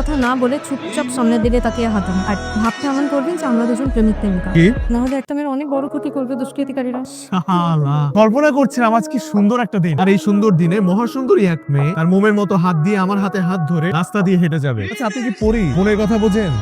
কথা না বলে চুপচাপ সামনের দিকে তাকিয়ে হাঁটান। আর ভাবতে এমন করবেন যে আমরা দুজন প্রেমিক প্রেমিকা। কি? না হলে একটা মেয়ের অনেক বড় ক্ষতি করবে দুষ্কৃতিকারীরা। শালা, কল্পনা করছিলাম আজ কি সুন্দর একটা দিন, আর এই সুন্দর দিনে মহাসুন্দরী এক মেয়ে তার মোমের মতো হাত দিয়ে আমার হাতে হাত ধরে রাস্তা দিয়ে হেঁটে যাবে। আচ্ছা, আপনি কি পড়ি মনের কথা বোঝেন?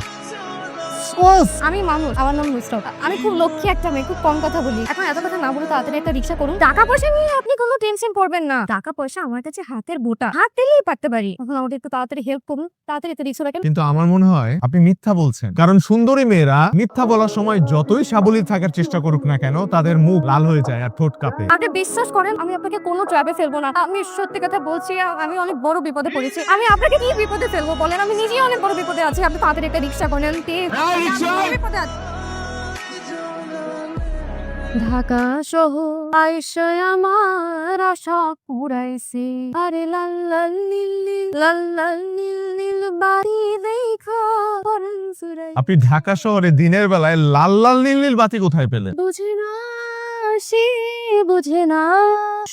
আমি মানুষ, আমার নাম নুসরাত। আমি খুব লক্ষ্মী একটা মেয়ে, খুব কম কথা বলি। এখন এত কথা না বলে তাড়াতাড়ি একটা রিকশা করুন। টাকা পয়সা নিয়ে আপনি কোনো টেনশন করবেন না। টাকা পয়সা আমার কাছে হাতের বোটা, হাত দিলেই পারতে পারি। এখন আমাকে একটু তাড়াতাড়ি হেল্প করুন, তাড়াতাড়ি একটা রিকশা রাখেন। কিন্তু আমার মনে হয় আপনি মিথ্যা বলছেন, কারণ সুন্দরী মেয়েরা মিথ্যা বলার সময় যতই সাবলীল থাকার চেষ্টা করুক না কেন, তাদের মুখ লাল হয়ে যায় আর ঠোঁট কাঁপে। আপনি বিশ্বাস করেন আমি আপনাকে কোনো ট্র্যাপে ফেলবো না। আমি সত্যি কথা বলছি, আমি অনেক বড় বিপদে পড়েছি। আমি আপনাকে কি বিপদে ফেলবো বলেন? আমি নিজেই অনেক বড় বিপদে আছি। আপনি তাড়াতাড়ি একটা রিকশা করেন প্লিজ। ঢাকা শহর আইসায় আমার আশা পুরাইছে। আরে লাল লাল নীল নীল, লাল লাল নীল নীল বাড়ি দেখা পরাণ জুড়াইছে। আপনি ঢাকা শহরে দিনের বেলায় লাল লাল নীল নীল বাতি কোথায় পেলেন? বুঝে না সে বুঝে না।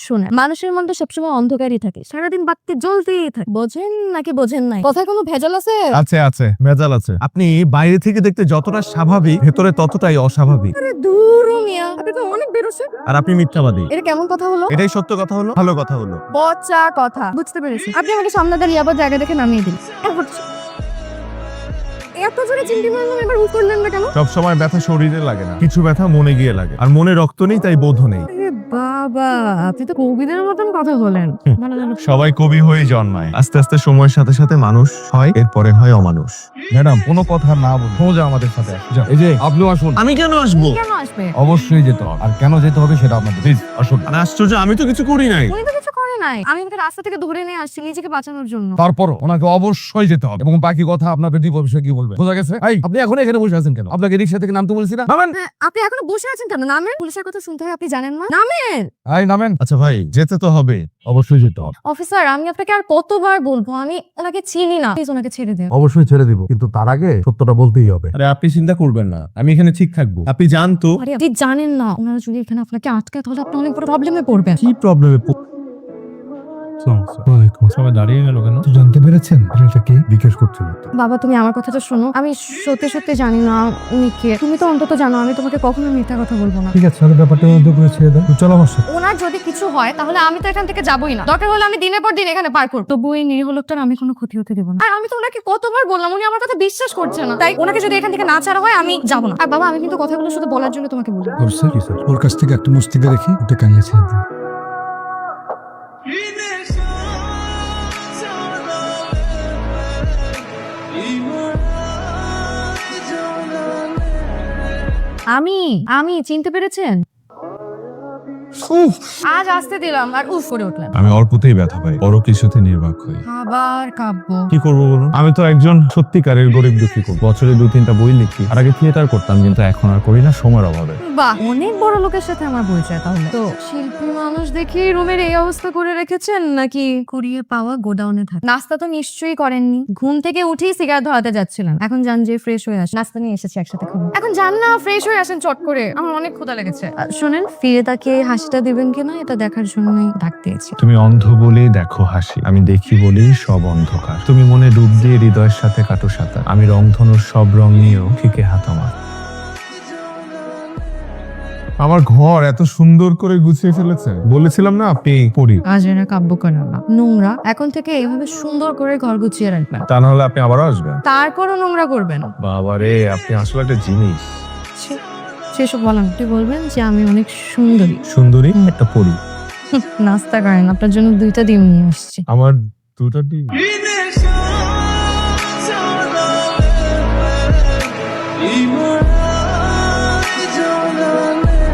শুনে মানুষের মন তো সবসময় অন্ধকারই থাকে, সারাদিন বাতি জ্বলতেই থাকে। বোঝেন নাকি বোঝেন নাই? কথায় কোনো ভেজাল আছে? আছে আছে, ভেজাল আছে। আপনি বাইরে থেকে দেখতে যতটা স্বাভাবিক, ভেতরে ততটাই অস্বাভাবিক। আরে দূর মিয়া, আপনি তো অনেক বেরোছে। আর আপনি মিথ্যাবাদী। এটা কেমন কথা হলো? এটাই সত্য কথা হলো, ভালো কথা হলো। পচা কথা। বুঝতে পেরেছি। আপনি আমাকে সামনে দাঁড়িয়ে আবার জায়গা দেখে নামিয়ে দিন। এত জোরে চিমটি মারলাম, এবার উঠ করলেন না কেন? সব সময় ব্যথা শরীরে লাগে না, কিছু ব্যথা মনে গিয়ে লাগে, আর মনে রক্ত নেই তাই বোধ নেই। আরে বাবা, আপনি তো কবিদের মতন কথা বলেন। ভালো ভালো। সবাই কবি হয়ে জন্মায়, আস্তে আস্তে সময়ের সাথে সাথে মানুষ হয়, এরপরে হয় অমানুষ। ম্যাডাম, কোনো কথা না বলে সোজা আমাদের সাথে আসুন। যাও। এই যে আপনিও আসুন। আমি কেন আসবো? কেন আসবে? অবশ্যই যেতে হবে, আর কেন যেতে হবে সেটা আপনাদের প্লিজ আসুন। মানে আশ্চর্য, আমি তো কিছু করি নাই। উনি তো কিছু করে নাই। আমি ওকে রাস্তা থেকে ধরে নিয়ে আসছি নিজেকে বাঁচানোর জন্য। তারপরও ওনাকে অবশ্যই যেতে হবে, এবং বাকি কথা আপনার পেটি অবশ্যই কি বলবে বোঝা গেছে। এই, আপনি এখন এখানে বসে আছেন কেন? আপনাকে রিক্সা থেকে নামতে বলছি না? নামেন। হ্যাঁ, আপনি এখনো বসে আছেন কেন? নামেন। পুলিশের কথা শুনতে হয়, আপনি জানেন না? নামেন। এই নামেন। আচ্ছা ভাই, যেতে তো হবে। অবশ্যই যেতে হবে। অফিসার, আমি আপনাকে আর কতবার বলবো, আমি ওনাকে চিনি না। প্লিজ ওনাকে ছেড়ে দেন। অবশ্যই ছেড়ে দিব, কিন্তু তার আগে সত্যটা বলতেই হবে। আরে আপনি চিন্তা করবেন না, আমি এখানে ঠিক থাকবো। আপনি জান তো আরে আপনি জানেন না, ওনারা যদি এখানে আপনাকে আটকায় তাহলে আপনি অনেক বড় প্রবলেমে পড়বেন। কি প্রবলেমে। সবাই দাঁড়িয়ে গেল কেন? জানতে পেরেছেন এটাকে জিজ্ঞেস করছিল তো। বাবা, তুমি আমার কথাটা শোনো। আমি সত্যি সত্যি জানি না উনি কে। তুমি তো অন্তত জানো আমি তোমাকে কখনো মিথ্যা কথা বলবো না। ঠিক আছে, তাহলে ব্যাপারটা মধ্যে করে ছেড়ে দাও। চলো আমার সাথে। ওনার যদি কিছু হয় তাহলে আমি তো এখান থেকে যাবোই না। দরকার হলে আমি দিনের পর দিন এখানে পার করবো, তবু এই নিরীহ লোকটার আমি কোনো ক্ষতি হতে দেবো না। আর আমি তো ওনাকে কতবার বললাম, উনি আমার কথা বিশ্বাস করছে না। তাই ওনাকে যদি এখান থেকে না ছাড়া হয় আমি যাবো না। আর বাবা, আমি কিন্তু কথাগুলো শুধু বলার জন্য তোমাকে বলি। ওর কাছ থেকে একটা মুস্তিকা দেখি, ওটা কানিয়ে ছেড়ে দিন। আমি আমি চিনতে পেরেছেন? আজ আসতে দিলাম আর উফ করে উঠলেন। আমি অল্পতেই ব্যথা পাই, বড় কিছুতে নির্বাক হই। আবার কাব্য। কি করবো বলুন? আমি তো একজন সত্যিকারের গরিব দুঃখী কবি। বছরে 2-3টা বই লিখি। আর আগে থিয়েটার করতাম, কিন্তু এখন আর করি না, সময়ের অভাবে। বাহ, অনেক বড় লোকের সাথে আমার পরিচয় তাহলে। তো শিল্পী মানুষ দেখি রুমের এই অবস্থা করে রেখেছেন, নাকি কুড়িয়ে পাওয়া গোডাউনে থাকে? নাস্তা তো নিশ্চয়ই করেননি। ঘুম থেকে উঠেই সিগারেট ধরাতে যাচ্ছিলেন। এখন যান, যে ফ্রেশ হয়ে আসেন। নাস্তা নিয়ে এসেছি, একসাথে খাবো। এখন যান না, ফ্রেশ হয়ে আসেন চট করে। আমার অনেক ক্ষুধা লেগেছে। শোনেন, ফিরে তাকে হাসিটা দিবেন কিনা এটা দেখার জন্যই ডাক দিয়েছি। তুমি অন্ধ বলেই দেখো হাসি, আমি দেখি বলেই সব অন্ধকার। তুমি মনে ডুব দিয়ে হৃদয়ের সাথে কাটো সাঁতার, আমি রংধনুর সব রং নিয়েও ফিকে হাত আমার। আমার ঘর এত সুন্দর করে গুছিয়ে ফেলেছে। বলেছিলাম না আপনি পড়ি। আজ এরা কাব্য করেন না, নোংরা। এখন থেকে এইভাবে সুন্দর করে ঘর গুছিয়ে রাখবেন, তা না হলে আপনি আবারও আসবেন। তারপরও নোংরা করবেন। বাবারে, আপনি আসলে একটা জিনিস। সেসব বলেন, আপনি বলবেন যে আমি অনেক সুন্দরী। সুন্দরী একটা পড়ি। নাস্তা করেন, আপনার জন্য 2টা ডিম নিয়ে আসছি। আমার 2টা ডিম।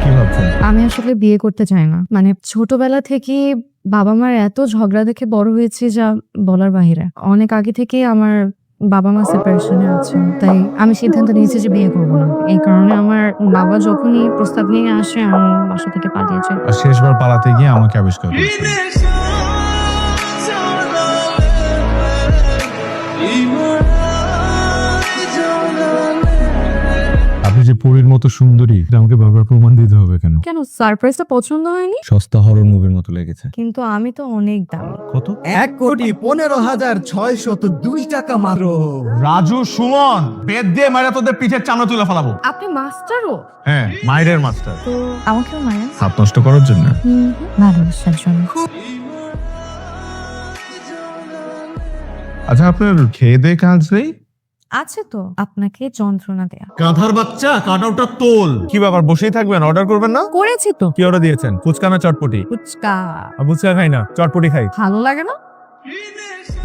কি ভাবছেন? আমি আসলে বিয়ে করতে চাই না। মানে ছোটবেলা থেকে বাবা মার এত ঝগড়া দেখে বড় হয়েছে যা বলার বাহিরে। অনেক আগে থেকে আমার বাবা মা সেপারেশনে আছে, তাই আমি সিদ্ধান্ত নিয়েছি যে বিয়ে করবো না। এই কারণে আমার বাবা যখনই প্রস্তাব নিয়ে আসে আমি বাসা থেকে পালিয়ে যাই। আর শেষবার পালাতে গিয়ে আমাকে আবিষ্কার করেছেন। আপনি যে পরীর মতো সুন্দরী এটা আমাকে বারবার প্রমাণ দিতে হবে কেন? কেন সারপ্রাইজটা পছন্দ হয়নি? সস্তা হরর মুভির মতো লেগেছে। কিন্তু আমি তো অনেক দামি। কত? 1,15,602 টাকা মাত্র। রাজু, সুমন, বেদ দিয়ে মারা তোদের পিঠের চামড়া তুলে ফেলাবো। আপনি মাস্টারও? হ্যাঁ, মায়ের মাস্টার। তো আমাকেও মায়ের? হাত নষ্ট করার জন্য। ভালোবাসার জন্য। আচ্ছা, আপনার খেয়ে দিয়ে কাজ নেই? আছে তো, আপনাকে যন্ত্রণা দেয়া। গাধার বাচ্চা, কাটাওটা তোল। কি ব্যাপার, বসেই থাকবেন? অর্ডার করবেন না? করেছি তো। কি অর্ডার দিয়েছেন? ফুচকা না চটপটি? ফুচকা। ফুচকা খাই না, চটপটি খাই। ভালো লাগে না?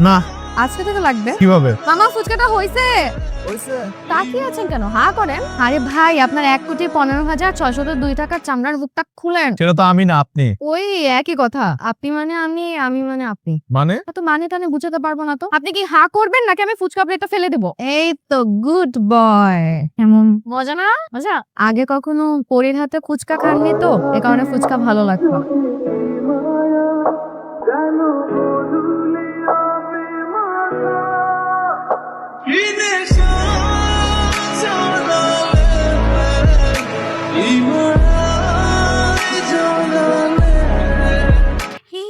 না। আজকে থেকে লাগবে। কিভাবে? মামা ফুচকাটা হইছে? তাকিয়ে আছেন কেন? হা করেন। আরে ভাই, আপনার 1,15,602 টাকার চামড়ার বুকটা খুলেন। সেটা তো আমি না, আপনি। ওই একই কথা। আপনি মানে আমি, আমি মানে আপনি। মানে? এত মানে টানে বুঝাতে পারবো না তো। আপনি কি হা করবেন নাকি আমি ফুচকা প্লেটটা ফেলে দেবো? এই তো গুড বয়। কেমন মজা না? মজা। আগে কখনো পরীর হাতে ফুচকা খাননি তো, এ কারণে ফুচকা ভালো লাগতো।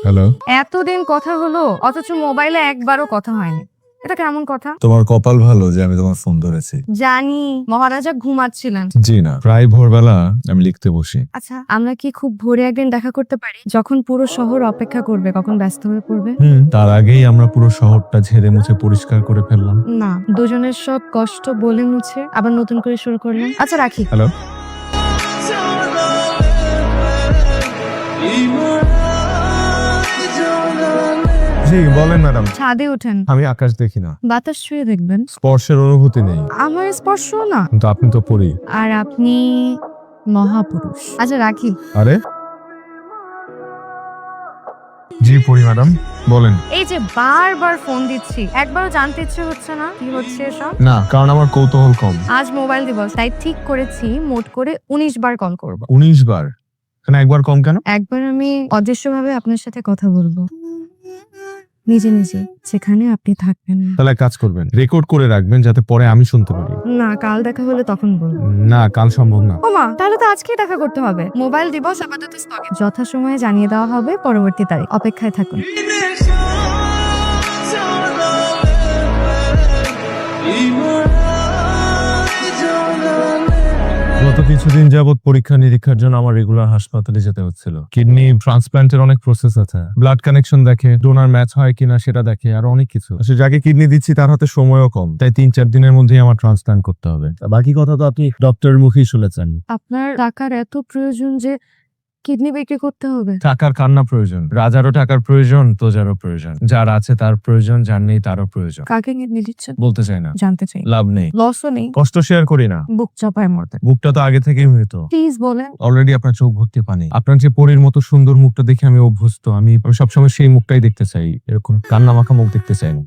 হ্যালো। এতদিন কথা হলো অথচ মোবাইলে একবারও কথা হয়নি। এটা কেমন কথা? তোমার কপাল ভালো যে আমি তোমার ফোন ধরেছি। জানি মহারাজা ঘুমাচ্ছিলেন। জি না, প্রায় ভোরবেলা আমি লিখতে বসি। আচ্ছা, আমরা কি খুব ভোরে একদিন দেখা করতে পারি, যখন পুরো শহর অপেক্ষা করবে, কখন ব্যস্ত হয়ে পড়বে? তার আগেই আমরা পুরো শহরটা ঝেড়ে মুছে পরিষ্কার করে ফেললাম। না, দুজনের সব কষ্ট বলে মুছে আবার নতুন করে শুরু করলাম। আচ্ছা, রাখি। হ্যালো। জি বলেন ম্যাডাম। ছাদে ওঠেন, আমি আকাশ দেখি না, বাতাস ছুঁয়ে দেখবেন। স্পর্শের অনুভূতি নেই। আমার স্পর্শ না। কিন্তু আপনি তো পড়ি। আর আপনি মহাপুরুষ। আচ্ছা, রাখি। আরে জি পড়ি ম্যাডাম, বলেন। এই যে বারবার ফোন দিচ্ছি, একবারও জানতে ইচ্ছে হচ্ছে না কি হচ্ছে এসব? না, কারণ আমার কৌতূহল কম। আজ মোবাইল দিবস, তাই ঠিক করেছি মোট করে 19 বার কল করব। 19 বার? কেন একবার কম কেন? একবার আমি অদৃশ্যভাবে আপনার সাথে কথা বলবো, নিজে নিজে, যেখানে আপনি থাকবেন না। তাহলে এক কাজ করবেন, রেকর্ড করে রাখবেন যাতে পরে আমি শুনতে পারি। না, কাল দেখা হলে তখন বলবো। না, কাল সম্ভব না। ওমা, তাহলে তো আজকেই দেখা করতে হবে। মোবাইল দিবস আপাতত স্থগিত। যথাসময়ে জানিয়ে দেওয়া হবে পরবর্তী তারিখ। অপেক্ষায় থাকুন। গত কিছুদিন যাবত পরীক্ষা নিরীক্ষার জন্য আমার রেগুলার হাসপাতালে যেতে হচ্ছিল। কিডনি ট্রান্সপ্লান্টের অনেক প্রসেস আছে, ব্লাড কানেকশন দেখে, ডোনার ম্যাচ হয় কিনা সেটা দেখে, আর অনেক কিছু। আসলে যাকে কিডনি দিচ্ছি তার হাতে সময়ও কম, তাই 3-4 দিনের মধ্যেই আমার ট্রান্সপ্লান্ট করতে হবে। বাকি কথা তো আপনি ডক্টরের মুখেই শুনেছেন। আপনার টাকার এত প্রয়োজন যে কিডনি বিক্রি করতে হবে? টাকার কান্না প্রয়োজন, রাজারও টাকার প্রয়োজন, তোজারও প্রয়োজন। যার আছে তার প্রয়োজন, যার নেই তারও প্রয়োজন। কাকে কিডনি দিচ্ছেন? বলতে চাই না, জানতে চাই। লাভ নেই, লসও নেই, কষ্ট শেয়ার করি না। বুক চাপায় মরতে। বুকটা তো আগে থেকেই মৃত। প্লিজ বলেন। অলরেডি আপনার চোখ ভর্তি পানি। আপনার যে পরীর মতো সুন্দর মুখটা দেখে আমি অভ্যস্ত। আমি সবসময় সেই মুখটাই দেখতে চাই, এরকম কান্না মাখা মুখ দেখতে চাই না।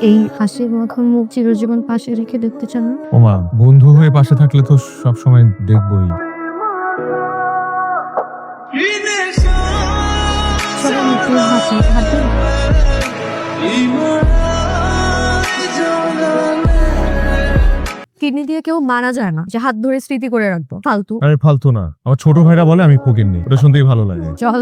এই হাসির মাখা মুখ চিরজীবন পাশে রেখে দেখতে চান না? ওমা, বন্ধু হয়ে পাশে থাকলে তো সবসময় দেখবই। চলেন একটু হাঁটি হাঁটি। কিডনি দিয়ে কেউ মারা যায় না যে হাত ধরে স্মৃতি করে রাখবো। ফালতু। আরে ফালতু না, আমার ছোট ভাইরা বলে আমি ফকিরনি, ওটা শুনতেই ভালো লাগে। চল।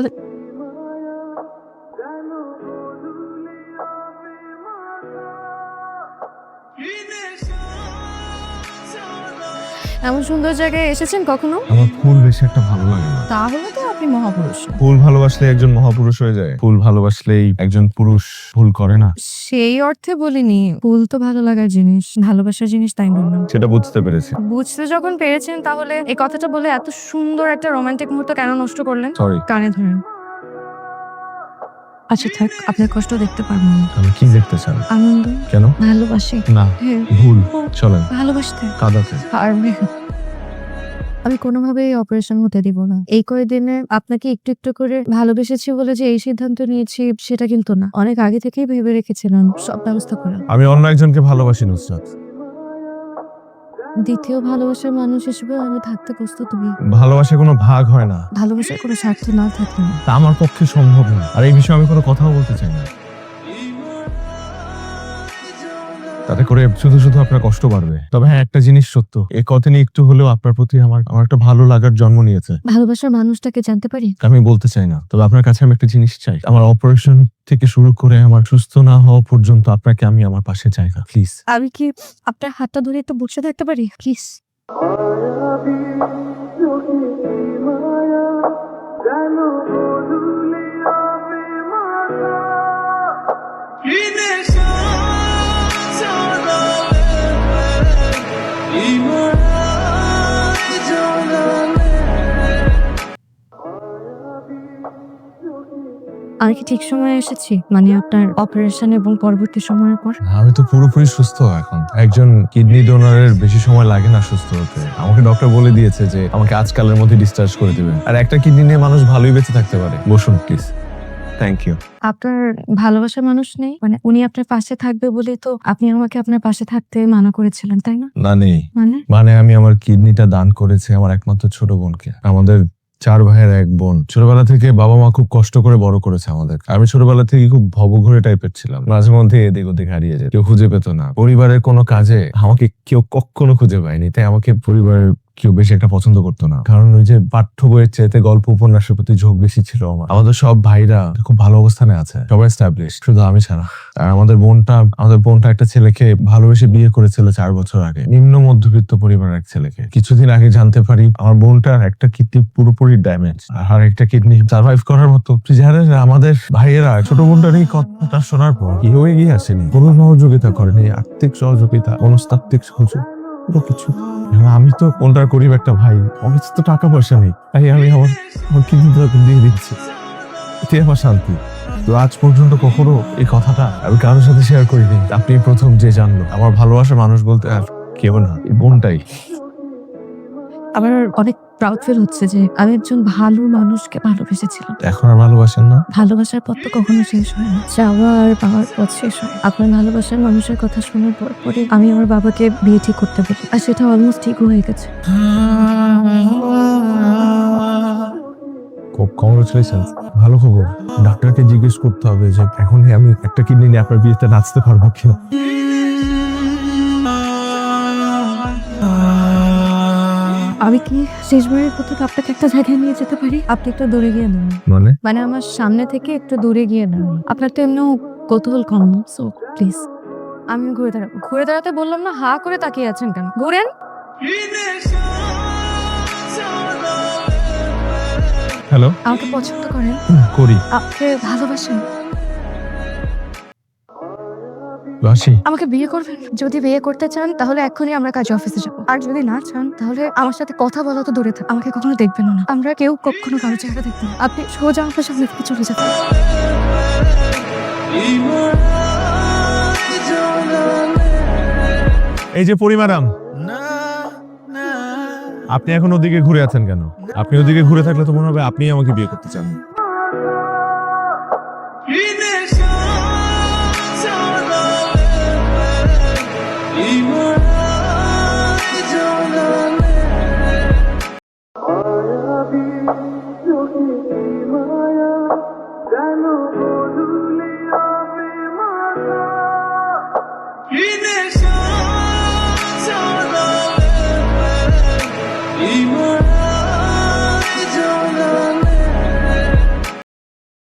এমন সুন্দর জায়গায় এসেছেন কখনো? আমার ফুল বেশি একটা ভালো লাগে না। তাহলে তো আপনি মহাপুরুষ। ফুল ভালোবাসলে একজন মহাপুরুষ হয়ে যায়? ফুল ভালোবাসলেই একজন পুরুষ ভুল করে না? সেই অর্থে বলিনি, ফুল তো ভালো লাগার জিনিস, ভালোবাসার জিনিস, তাই বললাম। সেটা বুঝতে পেরেছি। বুঝতে যখন পেরেছেন তাহলে এই কথাটা বলে এত সুন্দর একটা রোমান্টিক মুহূর্ত কেন নষ্ট করলেন? সরি। কানে ধরেন। আচ্ছা থাক, আপনার কষ্ট দেখতে পারবো না। আমি কি দেখতে চান? আনন্দ, কেন? ভালোবাসি। না, হ্যাঁ, ভুল। চলেন ভালোবাসতে কাদাতে। পারবে। আমি কোনোভাবেই অপারেশন হতে দিব না। এই কয়েকদিনে আপনাকে একটু একটু করে ভালোবেসেছি বলে যে এই সিদ্ধান্ত নিয়েছি সেটা কিন্তু না। অনেক আগে থেকেই ভেবে রেখেছিলাম সব ব্যবস্থা করা। আমি অন্য একজনকে ভালোবাসি নুসরাত। দ্বিতীয় ভালোবাসার মানুষ হিসেবে আমি থাকতে প্রস্তুত নই। ভালোবাসা কোনো ভাগ হয় না, ভালোবাসার কোনো স্বার্থ না থাকলে না। তা আমার পক্ষে সম্ভব না। আর এই বিষয়ে আমি কোনো কথাও বলতে চাই না। তাতে করে শুধু শুধু আপনার কষ্ট বাড়বে। তবে হ্যাঁ, একটা জিনিস সত্য, এই কথা নিয়ে একটু হলেও আপনার প্রতি আমার একটা ভালো লাগার জন্ম নিয়েছে। ভালোবাসার মানুষটাকে জানতে পারি? আমি বলতে চাই না, তবে আপনার কাছে আমি একটা জিনিস চাই। আমার অপারেশন থেকে শুরু করে আমার সুস্থ না হওয়া পর্যন্ত আপনাকে আমি আমার পাশে চাই না, প্লিজ। আমি কি আপনার হাতটা ধরে একটু বসে থাকতে পারি প্লিজ? আমি কি ঠিক সময়ে এসেছি? মানে আপনার অপারেশন এবং পরবর্তী সময়ের পর? আমি তো পুরোপুরি সুস্থ এখন। একজন কিডনি ডোনারের বেশি সময় লাগে না সুস্থ হতে। আমাকে ডক্টর বলে দিয়েছে যে আমাকে আজকালের মধ্যে ডিসচার্জ করে দিবেন। আর একটা কিডনি নিয়ে মানুষ ভালোই বেঁচে থাকতে পারে। বসুন প্লিজ। Thank you. আপনার ভালোবাসার মানুষ নেই? মানে উনি আপনার পাশে থাকবে বলেই তো আপনি আমাকে আপনার পাশে থাকতে মানা করেছিলেন, তাই না? না, নেই। মানে আমি আমার কিডনিটা দান করেছি আমার একমাত্র ছোট বোনকে। আমাদের 4 ভাইয়ের 1 বোন। ছোটবেলা থেকে বাবা মা খুব কষ্ট করে বড় করেছে আমাদের। আমি ছোটবেলা থেকে খুব ভবঘুরে টাইপের ছিলাম। মাঝে মধ্যে এদিক ওদিক হারিয়ে যেত, কেউ খুঁজে পেত না। পরিবারের কোনো কাজে আমাকে কেউ কখনো খুঁজে পায়নি, তাই আমাকে পরিবারের কেউ বেশি একটা পছন্দ করতো না। কারণ ওই যে পাঠ্য বইয়ের চাইতে গল্প উপন্যাসের প্রতি ঝোঁক বেশি ছিল আমার। আমাদের সব ভাইরা খুব ভালো অবস্থানে আছে, সবাই এস্টাবলিশ, শুধু আমি ছাড়া। আর আমাদের বোনটা একটা ছেলেকে ভালোবেসে বিয়ে করেছিল 4 বছর আগে, নিম্ন মধ্যবিত্ত পরিবারের এক ছেলেকে। কিছুদিন আগে জানতে পারি আমার বোনটার একটা কিডনি পুরোপুরি ড্যামেজ, আর একটা কিডনি সার্ভাইভ করার মতো। জানেন, আমাদের ভাইয়েরা ছোট বোনটার এই কথাটা শোনার পর কেউ এগিয়ে আসেনি, কোনো সহযোগিতা করেনি। আর্থিক সহযোগিতা, মনস্তাত্ত্বিক সহযোগিতা, কোনো কিছু। আমি তো কোনটার গরিব একটা ভাই, আমার কাছে তো টাকা পয়সা নেই, তাই আমি আমার কিডনি দিয়ে দিচ্ছি, এটাই আমার শান্তি। তো আজ পর্যন্ত কখনো এই কথাটা আমি কারোর সাথে শেয়ার করিনি। আপনি প্রথম যে জানলো। আমার ভালোবাসার মানুষ বলতে আর কেউ না, এই বোনটাই। আমার অনেক প্রাউড ফিল হচ্ছে যে আমি একজন ভালো মানুষকে ভালোবেসেছিলাম। এখন আর ভালোবাসেন না? ভালোবাসার পথ তো কখনো শেষ হয় না, চাওয়া আর পাওয়ার পথ শেষ হয়। আপনার ভালোবাসার মানুষের কথা শোনার পরে আমি আমার বাবাকে বিয়ে ঠিক করতে বলি, আর সেটা অলমোস্ট ঠিক হয়ে গেছে। কংগ্রেচুলেশন, ভালো খবর। ডাক্তারকে জিজ্ঞেস করতে হবে যে এখন আমি একটা কিডনি নিয়ে আপনার বিয়েতে নাচতে পারবো কিনা। আমি কি শেষবারের মতো আপনাকে একটা জায়গায় নিয়ে যেতে পারি? আপনি একটু দূরে গিয়ে নেন, মানে আমার সামনে থেকে একটু দূরে গিয়ে নেন। আপনার তো এমনিও কৌতূহল কম, সো প্লিজ। আমি ঘুরে দাঁড়াতে বললাম না, হা করে তাকিয়ে আছেন কেন? ঘুরেন। হ্যালো, আমাকে পছন্দ করেন? করি। আপনি ভালোবাসেন? বাসি। আমাকে বিয়ে করবেন? যদি বিয়ে করতে চান তাহলে এখনই আমরা কাজ অফিসে যাবো, আর যদি না চান তাহলে আমার সাথে কথা বলা তো দূরে থাক, আমাকে কখনো দেখবেন না। আমরা কেউ কখনো কারো চেহারা দেখবেন না। আপনি সোজা আমার সামনে থেকে চলে যাবেন। এই যে পরি ম্যাডাম, আপনি এখন ওদিকে ঘুরে আছেন কেন? আপনি ওদিকে ঘুরে থাকলে তো মনে হবে আপনি আমাকে বিয়ে করতে চান।